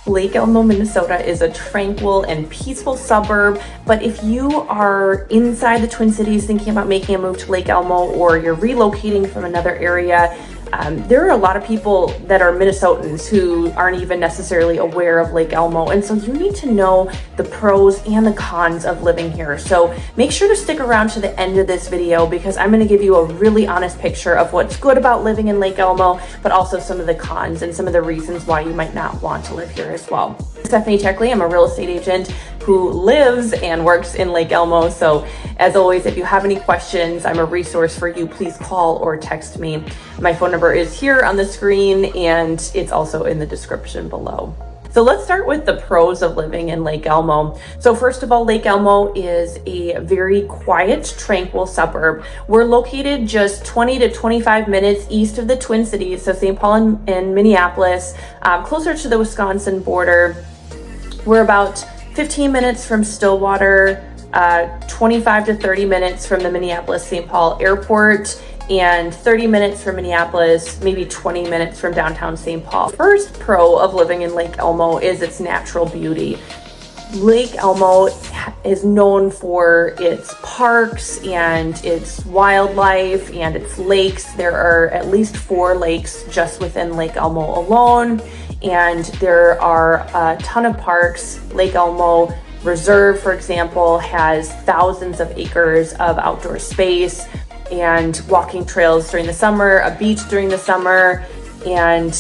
Lake Elmo, Minnesota is a tranquil and peaceful suburb, but if you are inside the Twin Cities thinking about making a move to Lake Elmo, or you're relocating from another area, there are a lot of people that are Minnesotans who aren't even necessarily aware of Lake Elmo, and so you need to know the pros and the cons of living here. So make sure to stick around to the end of this video, because I'm going to give you a really honest picture of what's good about living in Lake Elmo, but also some of the cons and some of the reasons why you might not want to live here as well. Stephanie Checkley, I'm a real estate agent who lives and works in Lake Elmo. So as always, if you have any questions, I'm a resource for you. Please call or text me. My phone number is here on the screen, and it's also in the description below. So let's start with the pros of living in Lake Elmo. So first of all, Lake Elmo is a very quiet, tranquil suburb. We're located just 20 to 25 minutes east of the Twin Cities, so St. Paul and Minneapolis, closer to the Wisconsin border. We're about 15 minutes from Stillwater, 25 to 30 minutes from the Minneapolis-St. Paul airport, and 30 minutes from Minneapolis, maybe 20 minutes from downtown St. Paul. First pro of living in Lake Elmo is its natural beauty. Lake Elmo is known for its parks and its wildlife and its lakes. There are at least 4 lakes just within Lake Elmo alone, and there are a ton of parks. Lake Elmo Reserve, for example, has thousands of acres of outdoor space and walking trails during the summer, a beach during the summer, and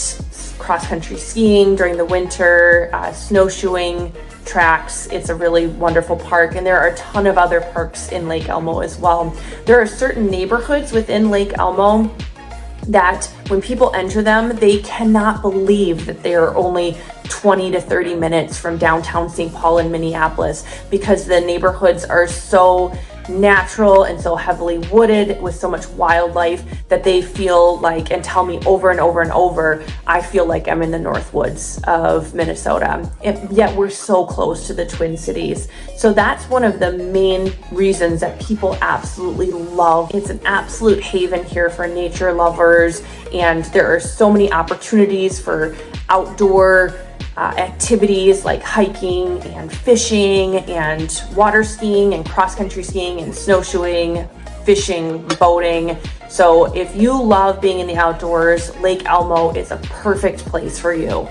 cross-country skiing during the winter, snowshoeing tracks. It's a really wonderful park, and there are a ton of other parks in Lake Elmo as well. There are certain neighborhoods within Lake Elmo that when people enter them, they cannot believe that they are only 20 to 30 minutes from downtown St. Paul and Minneapolis, because the neighborhoods are so natural and so heavily wooded with so much wildlife that they feel like, and tell me over and over and over, I feel like I'm in the North Woods of Minnesota, and yet we're so close to the Twin Cities. So that's one of the main reasons that people absolutely love. It's an absolute haven here for nature lovers, and there are so many opportunities for outdoor activities like hiking and fishing and water skiing and cross-country skiing and snowshoeing, fishing, boating. So if you love being in the outdoors, Lake Elmo is a perfect place for you.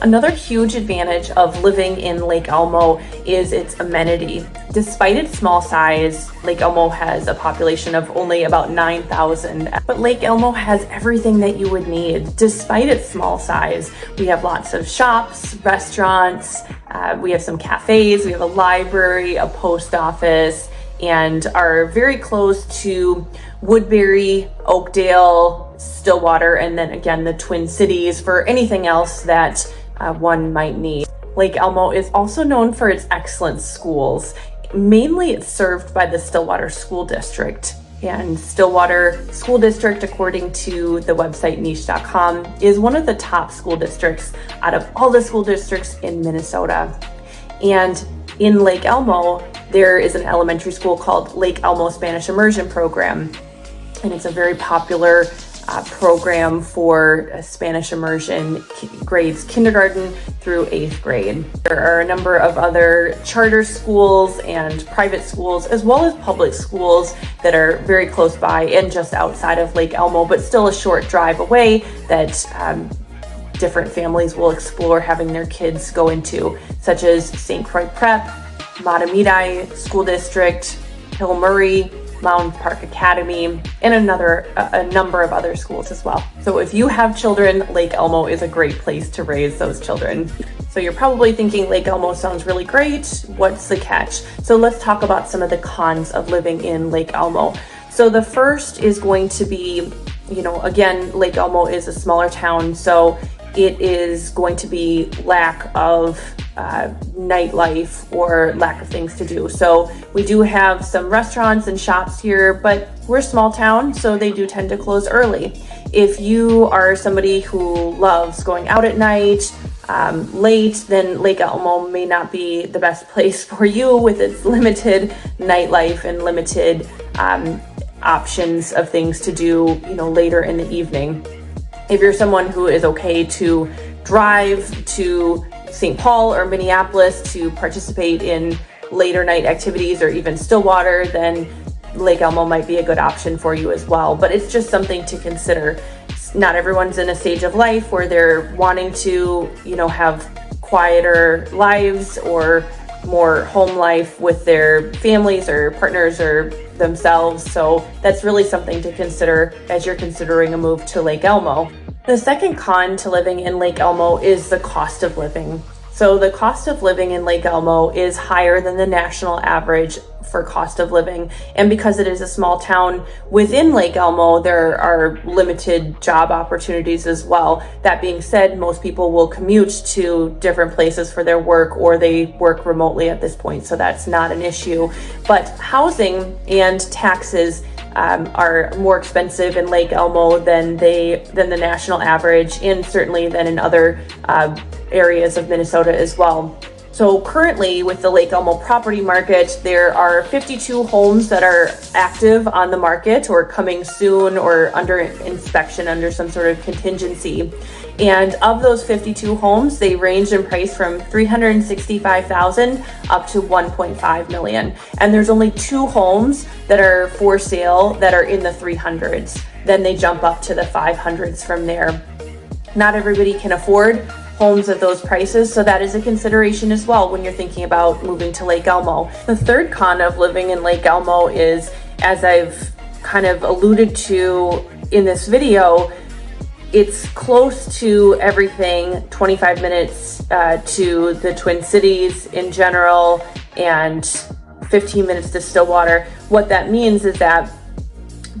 Another huge advantage of living in Lake Elmo is its amenity. Despite its small size, Lake Elmo has a population of only about 9,000, but Lake Elmo has everything that you would need. Despite its small size, we have lots of shops, restaurants, we have some cafes, we have a library, a post office, and are very close to Woodbury, Oakdale, Stillwater, and then again the Twin Cities for anything else that one might need. Lake Elmo is also known for its excellent schools. Mainly it's served by the Stillwater School District, and Stillwater School District, according to the website niche.com, is one of the top school districts out of all the school districts in Minnesota. And in Lake Elmo, there is an elementary school called Lake Elmo Spanish Immersion Program, and it's a very popular program for Spanish immersion grades kindergarten through 8th grade. There are a number of other charter schools and private schools, as well as public schools that are very close by and just outside of Lake Elmo, but still a short drive away, that different families will explore having their kids go into, such as St. Croix Prep, Matamidi School District, Hill Murray, Mound Park Academy, and a number of other schools as well. So if you have children, Lake Elmo is a great place to raise those children. So you're probably thinking Lake Elmo sounds really great. What's the catch? So let's talk about some of the cons of living in Lake Elmo. So the first is going to be, again, Lake Elmo is a smaller town, so it is going to be lack of nightlife or lack of things to do. So we do have some restaurants and shops here, but we're a small town, so they do tend to close early. If you are somebody who loves going out at night, late, then Lake Elmo may not be the best place for you with its limited nightlife and limited options of things to do, later in the evening. If you're someone who is okay to drive to St. Paul or Minneapolis to participate in later night activities or even Stillwater, then Lake Elmo might be a good option for you as well. But it's just something to consider. Not everyone's in a stage of life where they're wanting to, have quieter lives or more home life with their families or partners or themselves. So that's really something to consider as you're considering a move to Lake Elmo. The second con to living in Lake Elmo is the cost of living. So the cost of living in Lake Elmo is higher than the national average for cost of living. And because it is a small town within Lake Elmo, there are limited job opportunities as well. That being said, most people will commute to different places for their work, or they work remotely at this point, so that's not an issue. But housing and taxes are more expensive in Lake Elmo than the national average, and certainly than in other areas of Minnesota as well. So currently with the Lake Elmo property market, there are 52 homes that are active on the market or coming soon or under inspection under some sort of contingency. And of those 52 homes, they range in price from $365,000 up to $1.5 million. And there's only 2 homes that are for sale that are in the 300s. Then they jump up to the 500s from there. Not everybody can afford homes at those prices, so that is a consideration as well when you're thinking about moving to Lake Elmo. The third con of living in Lake Elmo is, as I've kind of alluded to in this video, it's close to everything, 25 minutes to the Twin Cities in general and 15 minutes to Stillwater. What that means is that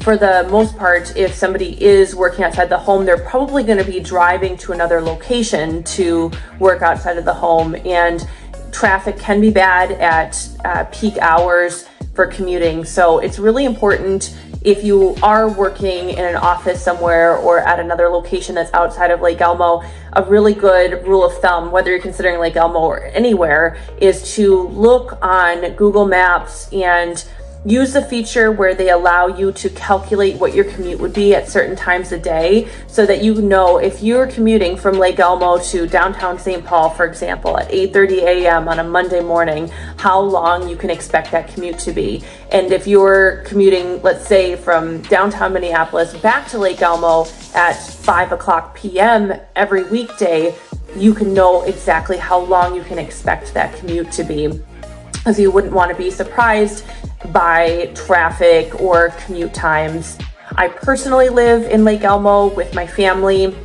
for the most part, if somebody is working outside the home, they're probably going to be driving to another location to work outside of the home. And traffic can be bad at peak hours for commuting. So it's really important, if you are working in an office somewhere or at another location that's outside of Lake Elmo, a really good rule of thumb, whether you're considering Lake Elmo or anywhere, is to look on Google Maps and use the feature where they allow you to calculate what your commute would be at certain times a day, so that you know if you're commuting from Lake Elmo to downtown St. Paul, for example, at 8:30 a.m. on a Monday morning, how long you can expect that commute to be. And if you're commuting, let's say, from downtown Minneapolis back to Lake Elmo at 5 o'clock p.m. every weekday, you can know exactly how long you can expect that commute to be, because you wouldn't want to be surprised by traffic or commute times. I personally live in Lake Elmo with my family.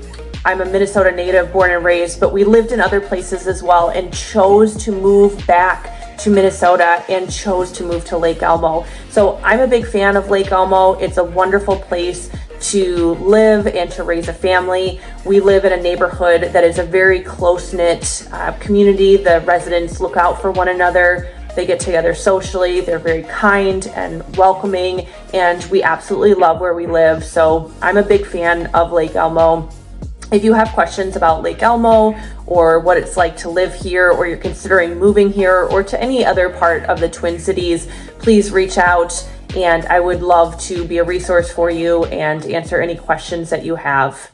I'm a Minnesota native, born and raised, but we lived in other places as well and chose to move back to Minnesota and chose to move to Lake Elmo. So I'm a big fan of Lake Elmo. It's a wonderful place to live and to raise a family. We live in a neighborhood that is a very close-knit community. The residents look out for one another. They get together socially. They're very kind and welcoming, and we absolutely love where we live. So I'm a big fan of Lake Elmo. If you have questions about Lake Elmo or what it's like to live here, or you're considering moving here or to any other part of the Twin Cities, please reach out, and I would love to be a resource for you and answer any questions that you have.